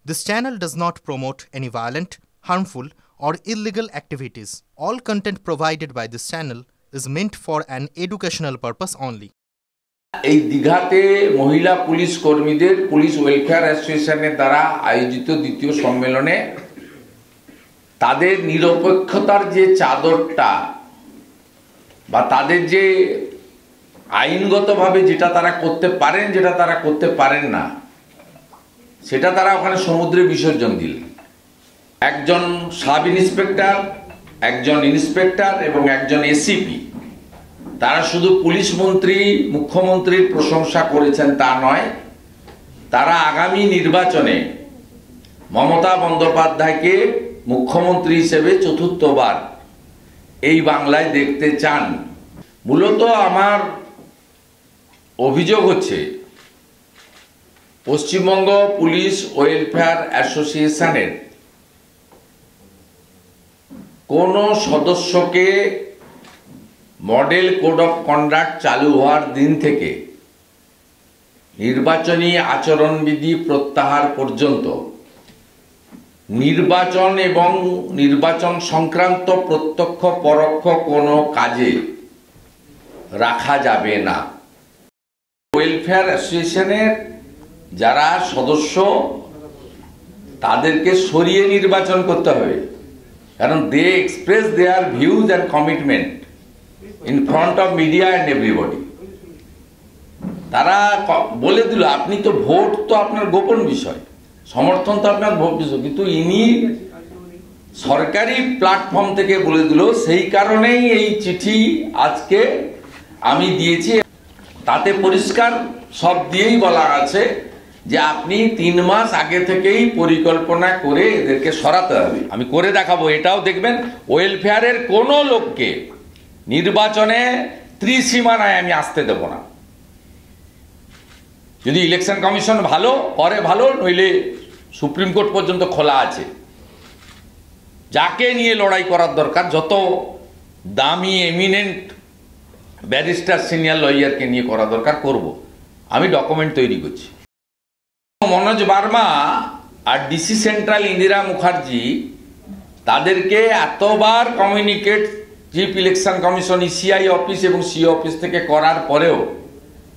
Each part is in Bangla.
This channel does not promote any violent, harmful, or illegal activities. All content provided by this channel is meant for an educational purpose only. এই দীঘাতে মহিলা পুলিশ কর্মীদের পুলিশ ওয়েলফেয়ার অ্যাসোসিয়েশনের দ্বারা আয়োজিত দ্বিতীয় সম্মেলনে তাদের নিরপেক্ষতার যে চাদরটা বা তাদের যে আইনগতভাবে যেটা তারা করতে পারেন যেটা তারা করতে পারেন না সেটা তারা ওখানে সমুদ্রে বিসর্জন দিলেন। একজন সাব ইন্সপেক্টর, একজন ইন্সপেক্টর এবং একজন এসিপি তারা শুধু পুলিশ মন্ত্রী মুখ্যমন্ত্রীর প্রশংসা করেছেন তা নয়, তারা আগামী নির্বাচনে মমতা বন্দ্যোপাধ্যায়কে মুখ্যমন্ত্রী হিসেবে চতুর্থবার এই বাংলায় দেখতে চান। মূলত আমার অভিযোগ হচ্ছে পশ্চিমবঙ্গ পুলিশ ওয়েলফেয়ার অ্যাসোসিয়েশনের কোন সদস্যকে মডেল কোড অফ কন্ডাক্ট চালু হওয়ার দিন থেকে নির্বাচনী আচরণবিধি প্রত্যাহার পর্যন্ত নির্বাচন এবং নির্বাচন সংক্রান্ত প্রত্যক্ষ পরোক্ষ কোনো কাজে রাখা যাবে না। ওয়েলফেয়ার অ্যাসোসিয়েশনের যারা সদস্য তাদেরকে সরিয়ে নির্বাচন করতে হবে, কারণ they express their views and commitment in front of media and everybody. তারা বলে দিল আপনি তো ভোট তো আপনার গোপন বিষয়, সমর্থন তো আপনার ভোট বিষয়, কিন্তু ইনি সরকারি প্ল্যাটফর্ম থেকে বলে দিল। সেই কারণেই এই চিঠি আজকে আমি দিয়েছি। তাতে পরিষ্কার সব দিয়েই বলা আছে যে আপনি 3 মাস আগে থেকেই পরিকল্পনা করে এদেরকে সরাতে হবে। আমি করে দেখাবো, এটাও দেখবেন। ওয়েলফেয়ারের কোনো লোককে নির্বাচনে ত্রিসীমানায় আমি আসতে দেব না। যদি ইলেকশন কমিশন ভালো করে ভালো, নইলে সুপ্রিম কোর্ট পর্যন্ত খোলা আছে। যাকে নিয়ে লড়াই করার দরকার, যত দামি এমিনেন্ট ব্যারিস্টার সিনিয়র লয়ারকে নিয়ে করা দরকার করব। আমি ডকুমেন্ট তৈরি করছি। মনোজ বার্মা আর ডিসি সেন্ট্রাল ইন্দিরা মুখার্জি তাদেরকে এতবার communicate chief election commission ECI office এবং সিও অফিস থেকে করার পরেও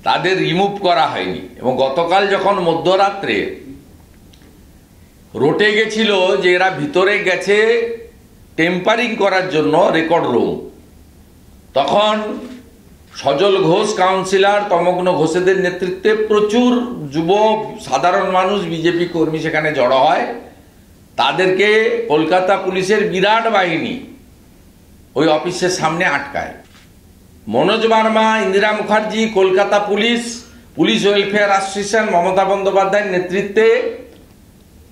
তাদের রিমুভ করা হয়নি। এবং গতকাল যখন মধ্যরাত্রে রটে গেছিল যে এরা ভিতরে গেছে টেম্পারিং করার জন্য রেকর্ড রুম, তখন সজল ঘোষ কাউন্সিলর, তমগ্ন ঘোষেদের নেতৃত্বে প্রচুর যুব সাধারণ মানুষ বিজেপি কর্মী সেখানে জড়ো হয়। তাদেরকে কলকাতা পুলিশের বিরাট বাহিনী ওই অফিসের সামনে আটকায়। Manoj Burma, Indira Mukherjee, Kolkata police, police welfare association, Mamata বন্দ্যোপাধ্যায়ের নেতৃত্বে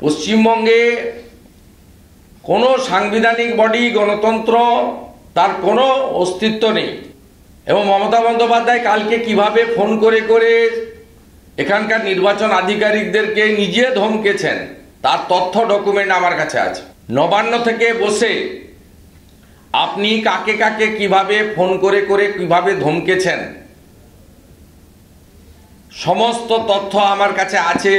পশ্চিমবঙ্গে কোনো সাংবিধানিক বডি, গণতন্ত্র তার কোনো অস্তিত্ব নেই। এবং মমতা বন্দ্যোপাধ্যায় কালকে কিভাবে ফোন করে করে এখানকার নির্বাচন আধিকারিকদেরকে নিজে ধমকেছেন তার তথ্য ডকুমেন্ট আমার কাছে আছে। নবান্ন থেকে বসে আপনি কাকে কাকে কিভাবে ফোন করে করে কিভাবে ধমকেছেন সমস্ত তথ্য আমার কাছে আছে।